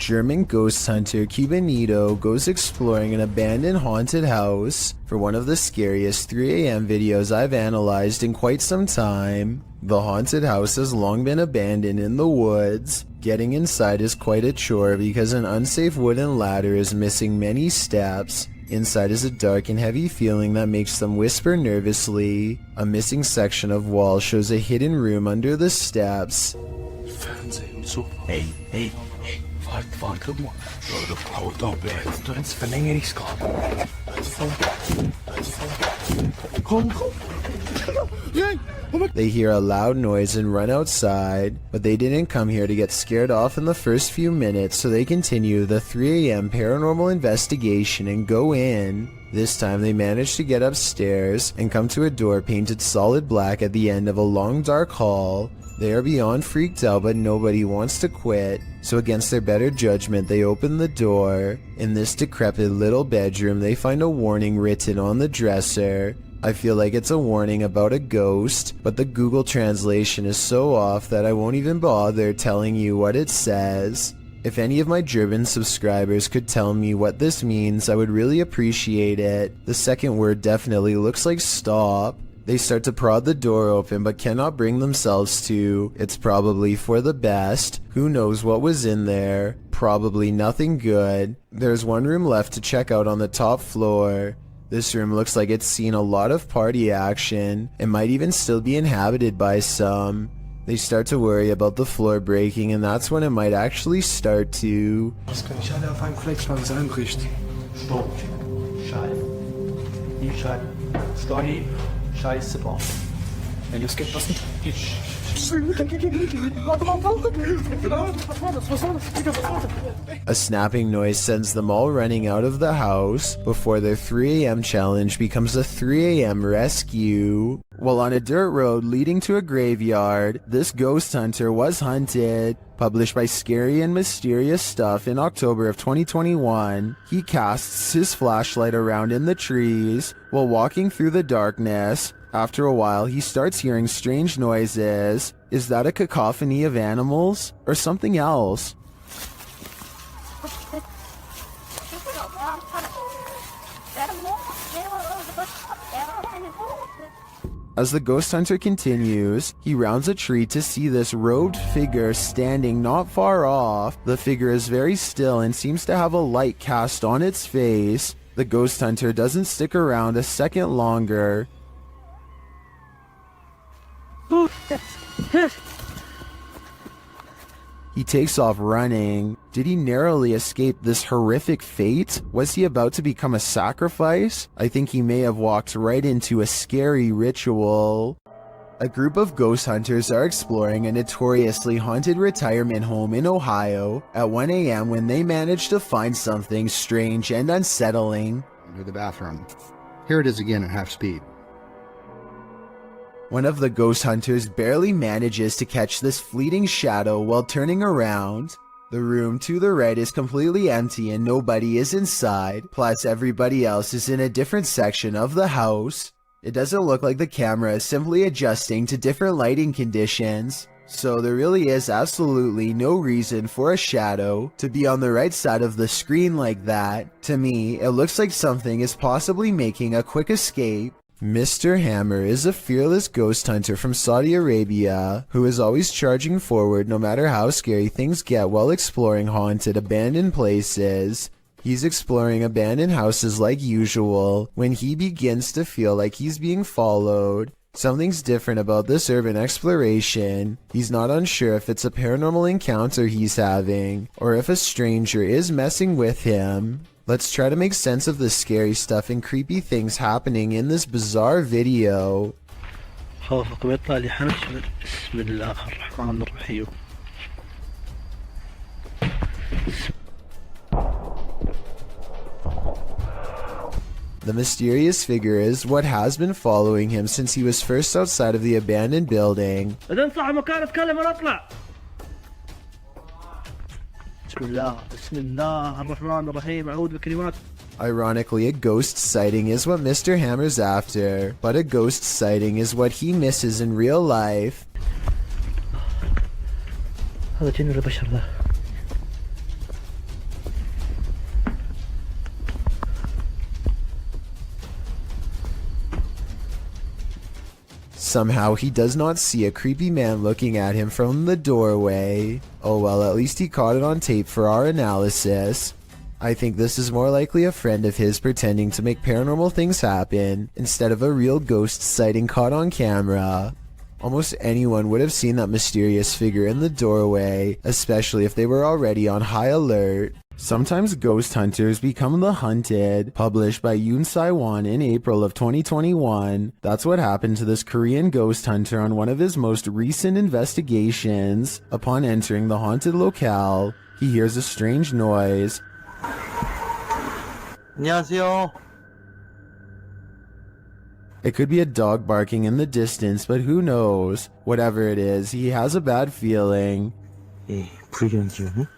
German ghost hunter Cubanito goes exploring an abandoned haunted house for one of the scariest 3 a.m. videos I've analyzed in quite some time. The haunted house has long been abandoned in the woods. Getting inside is quite a chore because an unsafe wooden ladder is missing many steps. Inside is a dark and heavy feeling that makes them whisper nervously. A missing section of wall shows a hidden room under the steps. Hey, guck mal. Haut doch weg. Du ins Verlängerungskorb. Komm. They hear a loud noise and run outside, but they didn't come here to get scared off in the first few minutes, so they continue the 3 a.m. paranormal investigation and go in. This time they manage to get upstairs and come to a door painted solid black at the end of a long dark hall. They are beyond freaked out, but nobody wants to quit, so against their better judgment they open the door. In this decrepit little bedroom they find a warning written on the dresser. I feel like it's a warning about a ghost, but the Google translation is so off that I won't even bother telling you what it says. If any of my German subscribers could tell me what this means, I would really appreciate it. The second word definitely looks like stop. They start to prod the door open but cannot bring themselves to. It's probably for the best. Who knows what was in there? Probably nothing good. There's one room left to check out on the top floor. This room looks like it's seen a lot of party action. It might even still be inhabited by some. They start to worry about the floor breaking, and that's when it might actually start to. Ich hatte auf einem Flex mal was einbricht. Stopp. Scheiße. Die Scheiße. Story. Scheiße bauen. Wenn das geht, was nicht. A snapping noise sends them all running out of the house before their 3 a.m. challenge becomes a 3 a.m. rescue. While on a dirt road leading to a graveyard, this ghost hunter was hunted. Published by Scary and Mysterious Stuff in October of 2021, he casts his flashlight around in the trees while walking through the darkness. After a while, he starts hearing strange noises. Is that a cacophony of animals or something else? As the ghost hunter continues, he rounds a tree to see this robed figure standing not far off. The figure is very still and seems to have a light cast on its face. The ghost hunter doesn't stick around a second longer. He takes off running. Did he narrowly escape this horrific fate? Was he about to become a sacrifice? I think he may have walked right into a scary ritual. A group of ghost hunters are exploring a notoriously haunted retirement home in Ohio at 1 a.m. when they manage to find something strange and unsettling. Into the bathroom. Here it is again at half speed. One of the ghost hunters barely manages to catch this fleeting shadow while turning around. The room to the right is completely empty and nobody is inside, plus everybody else is in a different section of the house. It doesn't look like the camera is simply adjusting to different lighting conditions, so there really is absolutely no reason for a shadow to be on the right side of the screen like that. To me, it looks like something is possibly making a quick escape. Mr. Hammer is a fearless ghost hunter from Saudi Arabia who is always charging forward no matter how scary things get while exploring haunted abandoned places. He's exploring abandoned houses like usual when he begins to feel like he's being followed. Something's different about this urban exploration. He's not unsure if it's a paranormal encounter he's having or if a stranger is messing with him. Let's try to make sense of the scary stuff and creepy things happening in this bizarre video. The mysterious figure is what has been following him since he was first outside of the abandoned building. Ironically, a ghost sighting is what Mr. Hammer's after, but a ghost sighting is what he misses in real life. somehow he does not see a creepy man looking at him from the doorway. Oh well, at least he caught it on tape for our analysis. I think this is more likely a friend of his pretending to make paranormal things happen instead of a real ghost sighting caught on camera. Almost anyone would have seen that mysterious figure in the doorway, especially if they were already on high alert. Sometimes ghost hunters become the hunted, published by Yoon Sai-won in April of 2021. That's what happened to this Korean ghost hunter on one of his most recent investigations. Upon entering the haunted locale, he hears a strange noise. 안녕하세요. It could be a dog barking in the distance, but who knows? Whatever it is, he has a bad feeling. 예, 불길한 기운이?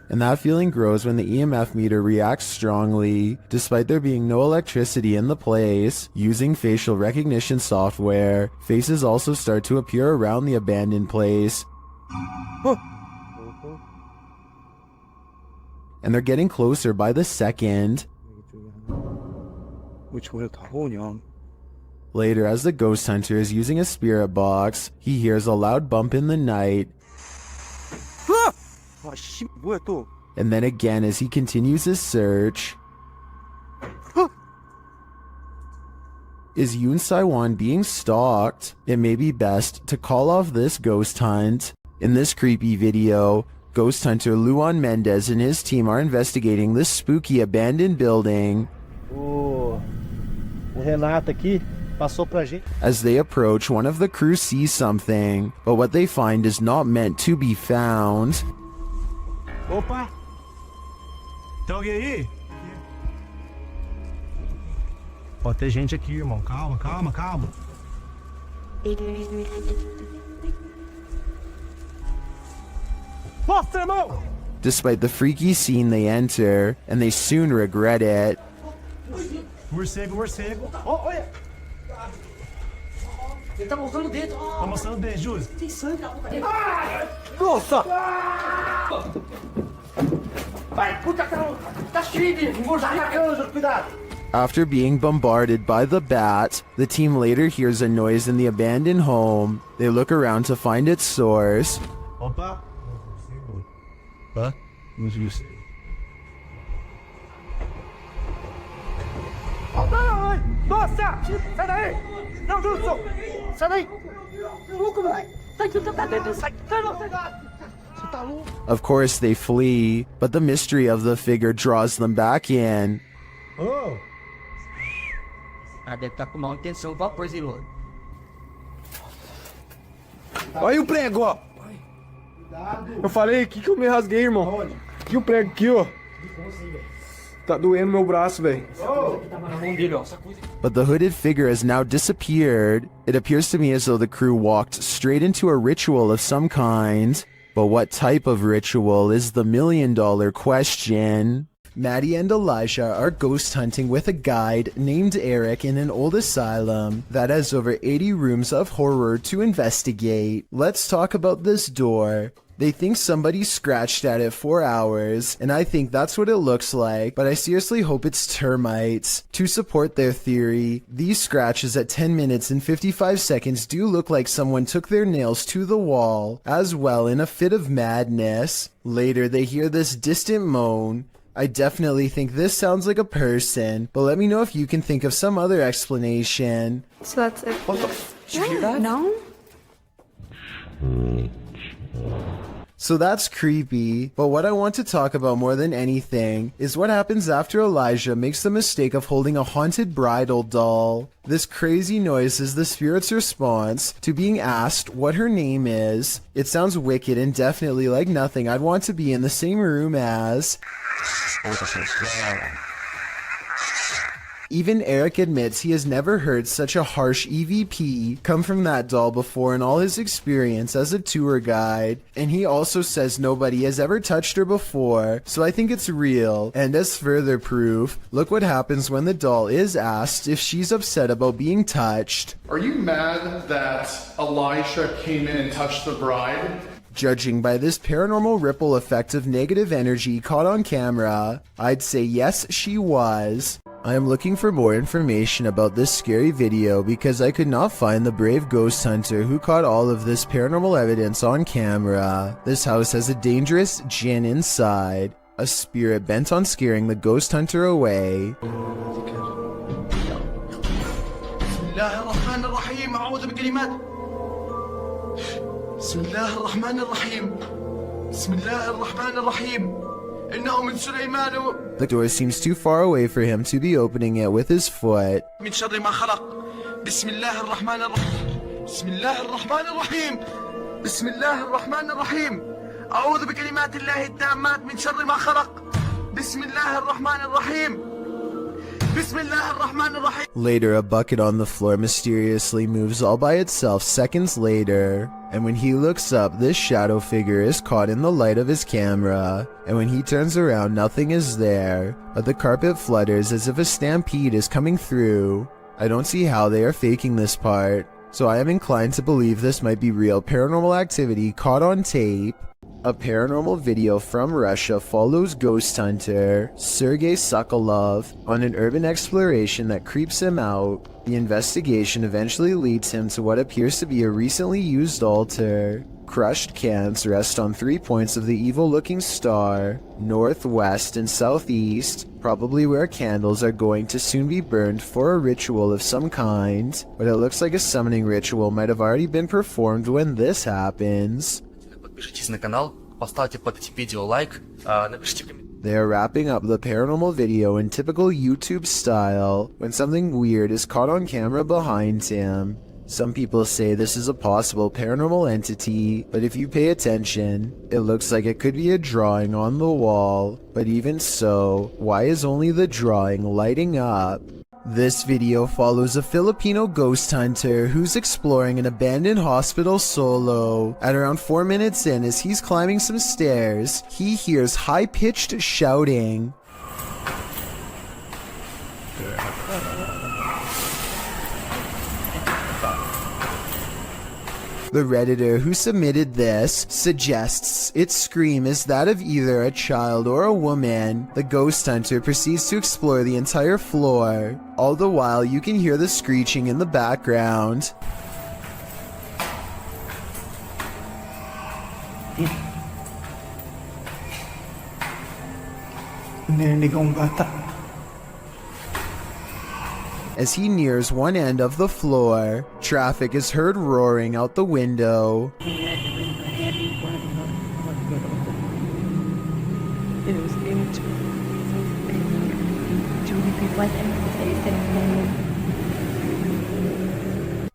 And that feeling grows when the EMF meter reacts strongly. Despite there being no electricity in the place, using facial recognition software, faces also start to appear around the abandoned place. And they're getting closer by the second. 왜 저래 다 오냐? Later, as the ghost hunter is using a spirit box, he hears a loud bump in the night. 아, 씨, 뭐야 또? And then again as he continues his search. Is Yoon Sai-won being stalked? It may be best to call off this ghost hunt. In this creepy video, ghost hunter Luan Mendez and his team are investigating this spooky abandoned building. O Renato aqui passou pra gente. As they approach, one of the crew sees something, but what they find is not meant to be found. Opa! Tem alguém aí? Ó, tem gente aqui, irmão. Calma, calma, calma. Mostra, irmão! Despite the freaky scene they enter, and they soon regret it. Morcego, morcego. Ó, olha! Ele tá mostrando o dedo. Tá mostrando o dedo, Júlio. Tem sangue na boca dele. Nossa! Vai, puta, tá cheio de morcego. Cuidado. After being bombarded by the bat, the team later hears a noise in the abandoned home. They look around to find its source. Opa! Hã? Não viu isso. Nossa! Sai daí! Não, Wilson! Sai daí! Louco, moleque. Sai, sai, você tá louco? Of course they flee, but the mystery of the figure draws them back in. Oh! Ah, deve estar com má intenção, vapor, Zilô. Olha aí o prego, ó. Eu falei aqui que eu me rasguei, irmão. Aqui o prego aqui, ó. Tá doendo meu braço, velho. Tava na mão dele, ó. Sacude. But the hooded figure has now disappeared. It appears to me as though the crew walked straight into a ritual of some kind. But what type of ritual is the million-dollar question? Maddie and Elijah are ghost hunting with a guide named Eric in an old asylum that has over 80 rooms of horror to investigate. Let's talk about this door. They think somebody scratched at it for hours, and I think that's what it looks like, but I seriously hope it's termites. To support their theory, these scratches at 10 minutes and 55 seconds do look like someone took their nails to the wall, as well in a fit of madness. Later, they hear this distant moan. I definitely think this sounds like a person, but let me know if you can think of some other explanation. So that's it. No? So that's creepy, but what I want to talk about more than anything is what happens after Elijah makes the mistake of holding a haunted bridal doll. This crazy noise is the spirit's response to being asked what her name is. It sounds wicked and definitely like nothing I'd want to be in the same room as. Even Eric admits he has never heard such a harsh EVP come from that doll before in all his experience as a tour guide, and he also says nobody has ever touched her before, so I think it's real. And as further proof, look what happens when the doll is asked if she's upset about being touched. Are you mad that Elijah came in and touched the bride? Judging by this paranormal ripple effect of negative energy caught on camera, I'd say yes, she was. I am looking for more information about this scary video because I could not find the brave ghost hunter who caught all of this paranormal evidence on camera. This house has a dangerous jinn inside, a spirit bent on scaring the ghost hunter away. The door seems too far away for him to be opening it with his foot. Later, a bucket on the floor mysteriously moves all by itself seconds later, and when he looks up, this shadow figure is caught in the light of his camera, and when he turns around, nothing is there, but the carpet flutters as if a stampede is coming through. I don't see how they are faking this part, so I am inclined to believe this might be real paranormal activity caught on tape. A paranormal video from Russia follows ghost hunter Sergei Sokolov on an urban exploration that creeps him out. The investigation eventually leads him to what appears to be a recently used altar. Crushed cans rest on 3 points of the evil-looking star, north, west, and southeast, probably where candles are going to soon be burned for a ritual of some kind, but it looks like a summoning ritual might have already been performed when this happens. Подпишитесь на канал, поставьте под этим видео лайк, напишите в комментариях. They are wrapping up the paranormal video in typical YouTube style when something weird is caught on camera behind him. Some people say this is a possible paranormal entity, but if you pay attention, it looks like it could be a drawing on the wall. But even so, why is only the drawing lighting up? This video follows a Filipino ghost hunter who's exploring an abandoned hospital solo. At around 4 minutes in, as he's climbing some stairs, he hears high-pitched shouting. The Redditor who submitted this suggests its scream is that of either a child or a woman. The ghost hunter proceeds to explore the entire floor. All the while, you can hear the screeching in the background. As he nears one end of the floor, traffic is heard roaring out the window.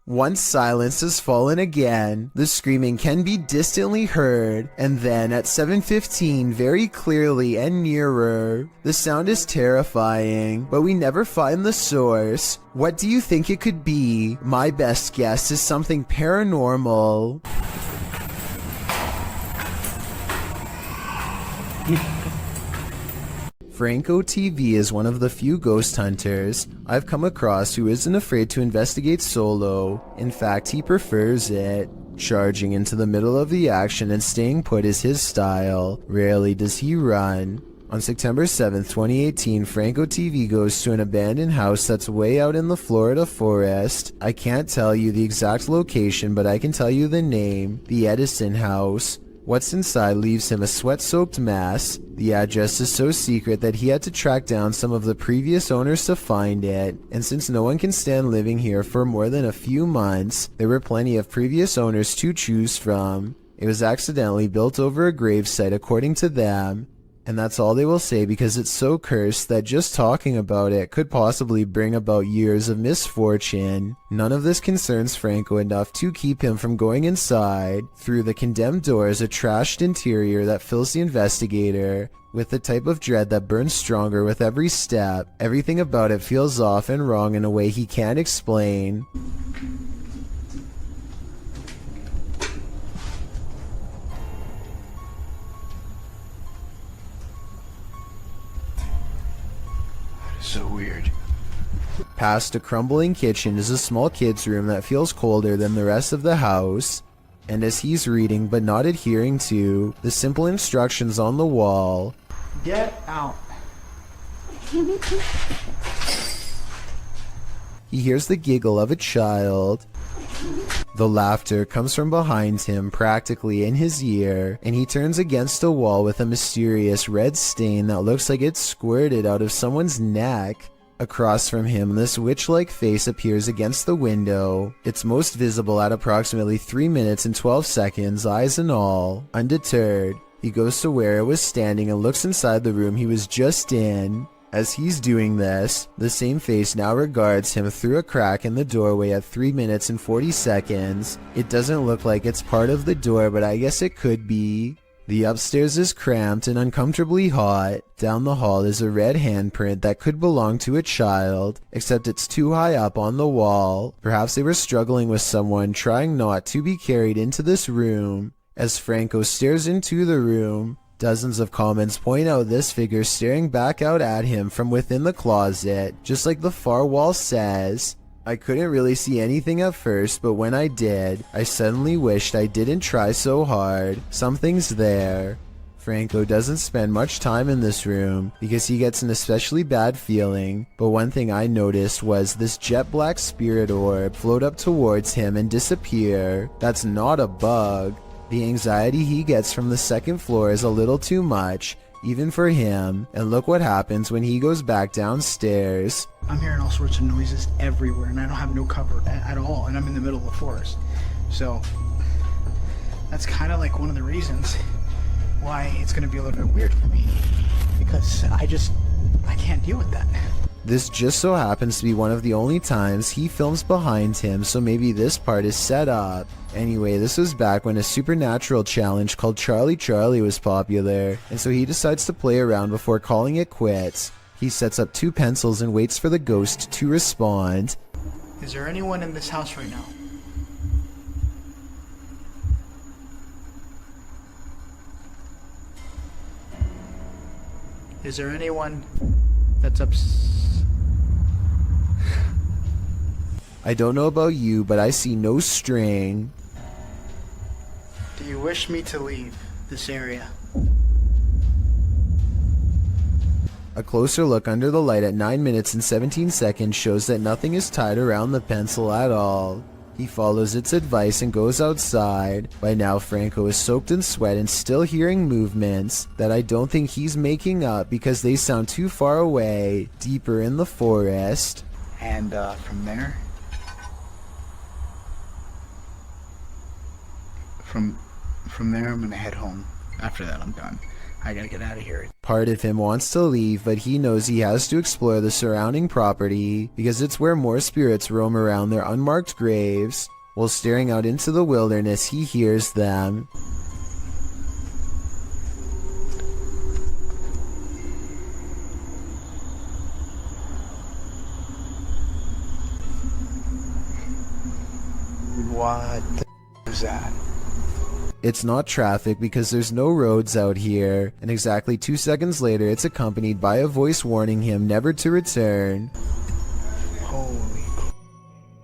Once silence has fallen again, the screaming can be distantly heard, and then at 7:15 very clearly and nearer. The sound is terrifying, but we never find the source. What do you think it could be? My best guess is something paranormal. Franco TV is one of the few ghost hunters I've come across who isn't afraid to investigate solo. In fact, he prefers it. Charging into the middle of the action and staying put is his style. Rarely does he run. On September 7th, 2018, Franco TV goes to an abandoned house that's way out in the Florida forest. I can't tell you the exact location, but I can tell you the name, the Edison house. What's inside leaves him a sweat-soaked mess. The address is so secret that he had to track down some of the previous owners to find it, and since no one can stand living here for more than a few months, there were plenty of previous owners to choose from. It was accidentally built over a gravesite according to them, and that's all they will say because it's so cursed that just talking about it could possibly bring about years of misfortune. None of this concerns Franco enough to keep him from going inside. Through the condemned door is a trashed interior that fills the investigator with the type of dread that burns stronger with every step. Everything about it feels off and wrong in a way he can't explain. So weird. Past a crumbling kitchen is a small kid's room that feels colder than the rest of the house. And as he's reading but not adhering to the simple instructions on the wall, Get out. he hears the giggle of a child. The laughter comes from behind him, practically in his ear, and he turns against a wall with a mysterious red stain that looks like it's squirted out of someone's neck. Across from him, this witch-like face appears against the window. It's most visible at approximately 3 minutes and 12 seconds, eyes and all. Undeterred, he goes to where it was standing and looks inside the room he was just in. As he's doing this, the same face now regards him through a crack in the doorway at 3 minutes and 40 seconds. It doesn't look like it's part of the door, but I guess it could be. The upstairs is cramped and uncomfortably hot. Down the hall is a red handprint that could belong to a child, except it's too high up on the wall. Perhaps they were struggling with someone, trying not to be carried into this room. As Franco stares into the room, dozens of comments point out this figure staring back out at him from within the closet, just like the far wall says. I couldn't really see anything at first, but when I did, I suddenly wished I didn't try so hard. Something's there. Franco doesn't spend much time in this room because he gets an especially bad feeling, but one thing I noticed was this jet black spirit orb float up towards him and disappear. That's not a bug. The anxiety he gets from the second floor is a little too much, even for him, and look what happens when he goes back downstairs. I'm hearing all sorts of noises everywhere, and I don't have no cover at all, and I'm in the middle of the forest. So, that's kind of like one of the reasons why it's going to be a little bit weird for me. Because I can't deal with that. This just so happens to be one of the only times he films behind him, so maybe this part is set up. Anyway, this was back when a supernatural challenge called Charlie Charlie was popular, and so he decides to play around before calling it quits. He sets up 2 pencils and waits for the ghost to respond. Is there anyone in this house right now? Is there anyone that's I don't know about you, but I see no string. Do you wish me to leave this area? A closer look under the light at 9 minutes and 17 seconds shows that nothing is tied around the pencil at all. He follows its advice and goes outside. By now, Franco is soaked in sweat and still hearing movements that I don't think he's making up because they sound too far away, deeper in the forest. And from there? From there, I'm gonna head home. After that, I'm done. I gotta get out of here. Part of him wants to leave, but he knows he has to explore the surrounding property because it's where more spirits roam around their unmarked graves. While staring out into the wilderness, he hears them. What the is that? It's not traffic because there's no roads out here, and exactly 2 seconds later it's accompanied by a voice warning him never to return. Holy.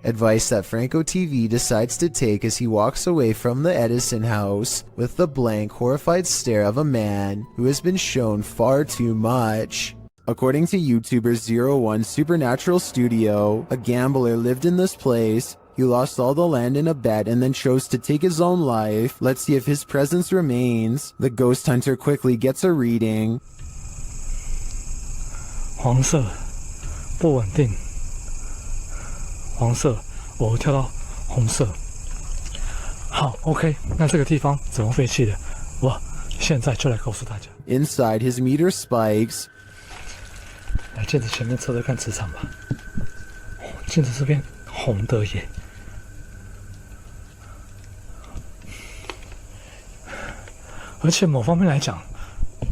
Advice that Franco TV decides to take as he walks away from the Edison house with the blank, horrified stare of a man who has been shown far too much. According to YouTuber 01 Supernatural Studio, a gambler lived in this place. He lost all the land in a bet and then chose to take his own life. Let's see if his presence remains. The ghost hunter quickly gets a reading. 黄色，不稳定。黄色，我跳到红色。好 ，OK， 那这个地方怎么废弃的？我现在就来告诉大家。Inside, his meter spikes. 来，镜子前面测测看磁场吧。镜子这边红的耶。而且某方面来讲，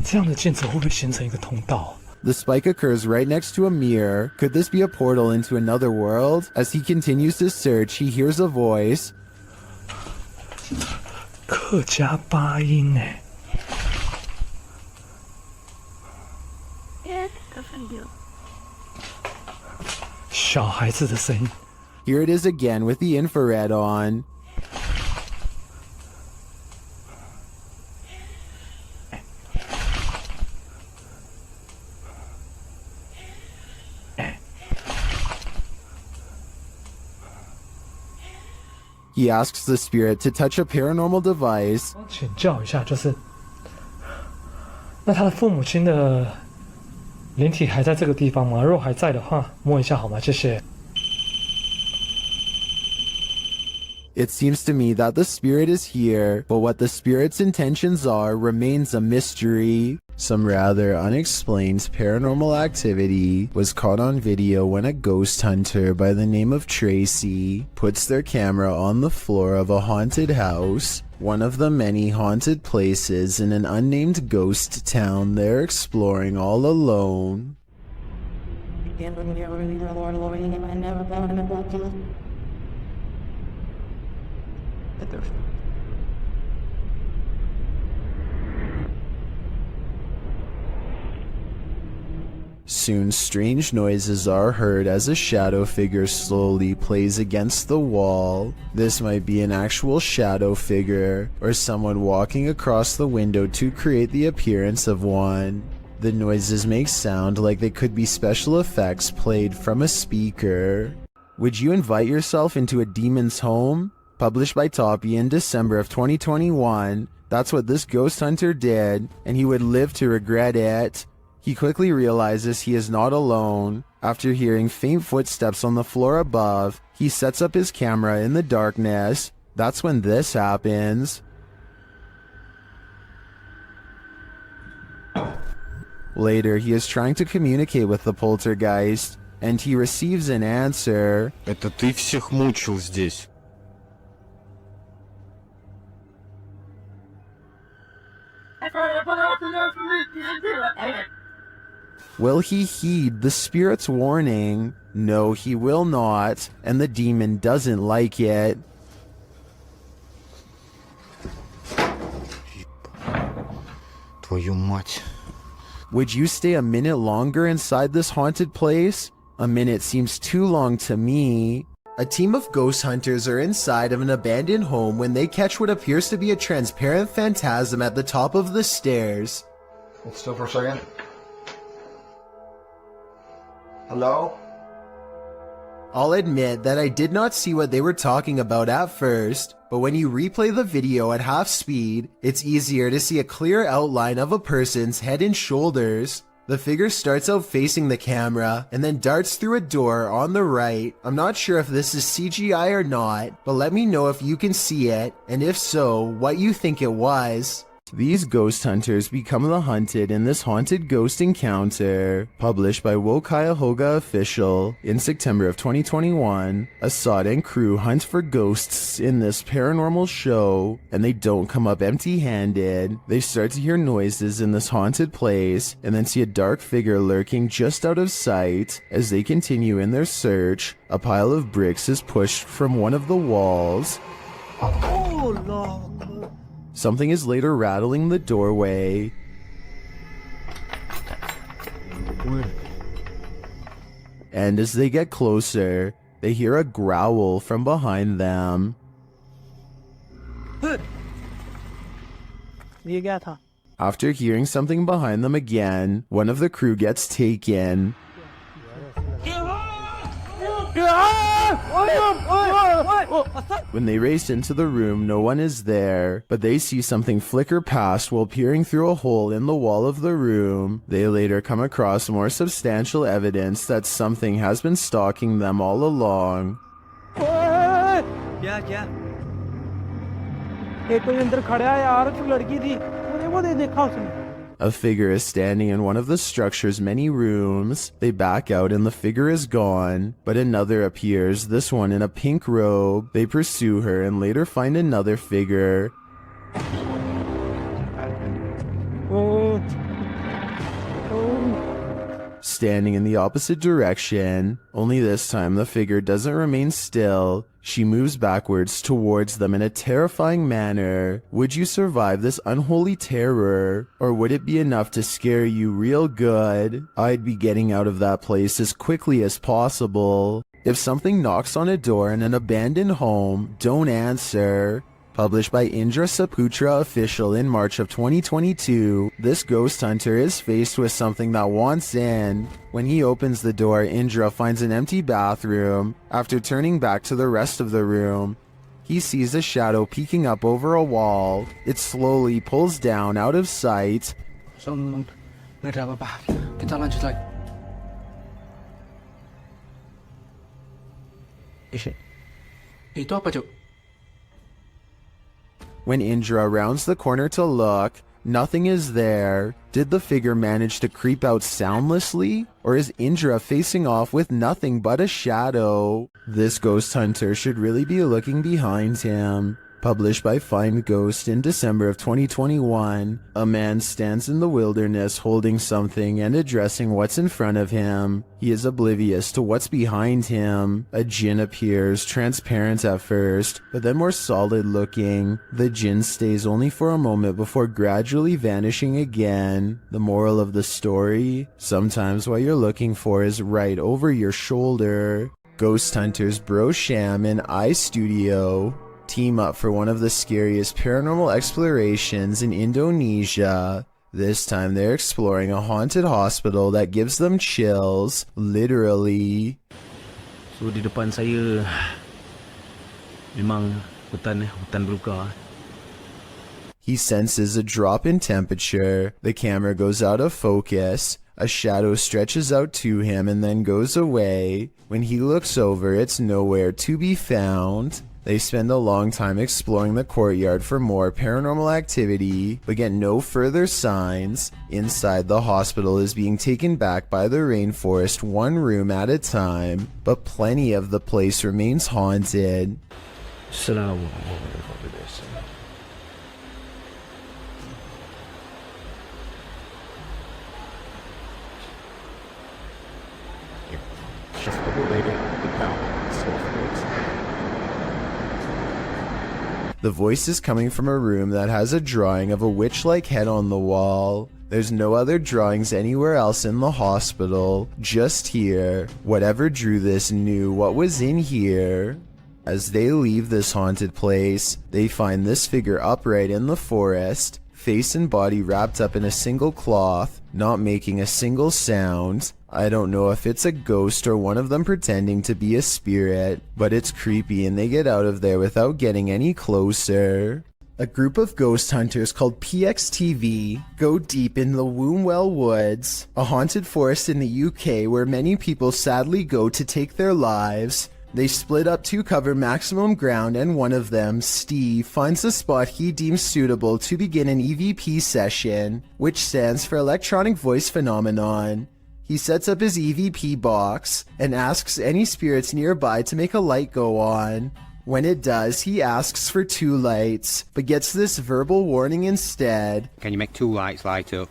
这样的镜子会不会形成一个通道？ The spike occurs right next to a mirror. Could this be a portal into another world? As he continues to search, he hears a voice. 客家八音哎。小孩子的声音。 Here it is again with the infrared on. He asks the spirit to touch a paranormal device. 请教一下，就是那他的父母亲的灵体还在这个地方吗？如果还在的话，摸一下好吗？谢谢。 It seems to me that the spirit is here, but what the spirit's intentions are remains a mystery. Some rather unexplained paranormal activity was caught on video when a ghost hunter by the name of Tracy puts their camera on the floor of a haunted house, one of the many haunted places in an unnamed ghost town they're exploring all alone. Soon strange noises are heard as a shadow figure slowly plays against the wall. This might be an actual shadow figure, or someone walking across the window to create the appearance of one. The noises make sound like they could be special effects played from a speaker. Would you invite yourself into a demon's home? Published by Toppy in December of 2021, that's what this ghost hunter did, and he would live to regret it. He quickly realizes he is not alone. After hearing faint footsteps on the floor above, he sets up his camera in the darkness. That's when this happens. Later, he is trying to communicate with the poltergeist, and he receives an answer. Это ты всех мучил здесь. Will he heed the spirit's warning? No, he will not, and the demon doesn't like it. Твою мать. Would you stay a minute longer inside this haunted place? A minute seems too long to me. A team of ghost hunters are inside of an abandoned home when they catch what appears to be a transparent phantasm at the top of the stairs. Hold still for a second. Hello? I'll admit that I did not see what they were talking about at first, but when you replay the video at half speed, it's easier to see a clear outline of a person's head and shoulders. The figure starts out facing the camera and then darts through a door on the right. I'm not sure if this is CGI or not, but let me know if you can see it, and if so, what you think it was. These ghost hunters become the hunted in this haunted ghost encounter. Published by Cuyahoga Official in September of 2021, Assad and crew hunt for ghosts in this paranormal show, and they don't come up empty-handed. They start to hear noises in this haunted place, and then see a dark figure lurking just out of sight. As they continue in their search, a pile of bricks is pushed from one of the walls. Oh, Lord. Something is later rattling the doorway. And as they get closer, they hear a growl from behind them. After hearing something behind them again, one of the crew gets taken. When they race into the room, no one is there, but they see something flicker past while peering through a hole in the wall of the room. They later come across more substantial evidence that something has been stalking them all along. A figure is standing in one of the structure's many rooms. They back out and the figure is gone, but another appears, this one in a pink robe. They pursue her and later find another figure. Standing in the opposite direction, only this time the figure doesn't remain still. She moves backwards towards them in a terrifying manner. Would you survive this unholy terror? Or would it be enough to scare you real good? I'd be getting out of that place as quickly as possible. If something knocks on a door in an abandoned home, don't answer. Published by Indra Saputra Official in March of 2022, this ghost hunter is faced with something that wants in. When he opens the door, Indra finds an empty bathroom. After turning back to the rest of the room, He sees a shadow peeking up over a wall. It slowly pulls down out of sight. Nggak ada apa-apa. Kita lanjut lagi. Itu apa, Cuk? When Indra rounds the corner to look, nothing is there. Did the figure manage to creep out soundlessly? Or is Indra facing off with nothing but a shadow? This ghost hunter should really be looking behind him. Published by Find Ghost in December of 2021, a man stands in the wilderness holding something and addressing what's in front of him. He is oblivious to what's behind him. A djinn appears, transparent at first, but then more solid looking. The djinn stays only for a moment before gradually vanishing again. The moral of the story? Sometimes what you're looking for is right over your shoulder. Ghost hunters Bro Sham and iStudio team up for one of the scariest paranormal explorations in Indonesia. This time they're exploring a haunted hospital that gives them chills, literally. So di depan saya memang hutan belukar. He senses a drop in temperature. The camera goes out of focus. A shadow stretches out to him and then goes away. When he looks over, it's nowhere to be found. They spend a long time exploring the courtyard for more paranormal activity, but get no further signs. Inside, the hospital is being taken back by the rainforest one room at a time, but plenty of the place remains haunted. The voice is coming from a room that has a drawing of a witch-like head on the wall. There's no other drawings anywhere else in the hospital, just here. Whatever drew this knew what was in here. As they leave this haunted place, they find this figure upright in the forest, face and body wrapped up in a single cloth, not making a single sound. I don't know if it's a ghost or one of them pretending to be a spirit, but it's creepy and they get out of there without getting any closer. A group of ghost hunters called PXTV go deep in the Wombwell Woods, a haunted forest in the UK where many people sadly go to take their lives. They split up to cover maximum ground, and one of them, Steve, finds a spot he deems suitable to begin an EVP session, which stands for Electronic Voice Phenomenon. He sets up his EVP box and asks any spirits nearby to make a light go on. When it does, he asks for 2 lights, but gets this verbal warning instead. Can you make 2 lights light up?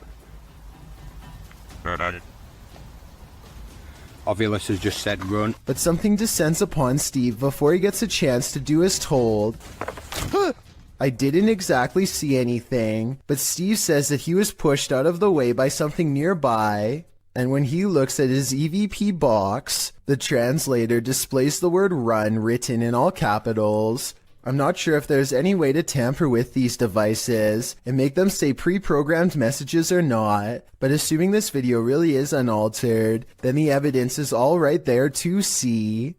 Ovilus has just said run. But something descends upon Steve before he gets a chance to do as told. I didn't exactly see anything, but Steve says that he was pushed out of the way by something nearby. And when he looks at his EVP box, the translator displays the word run written in all capitals. I'm not sure if there's any way to tamper with these devices and make them say pre-programmed messages or not, but assuming this video really is unaltered, then the evidence is all right there to see.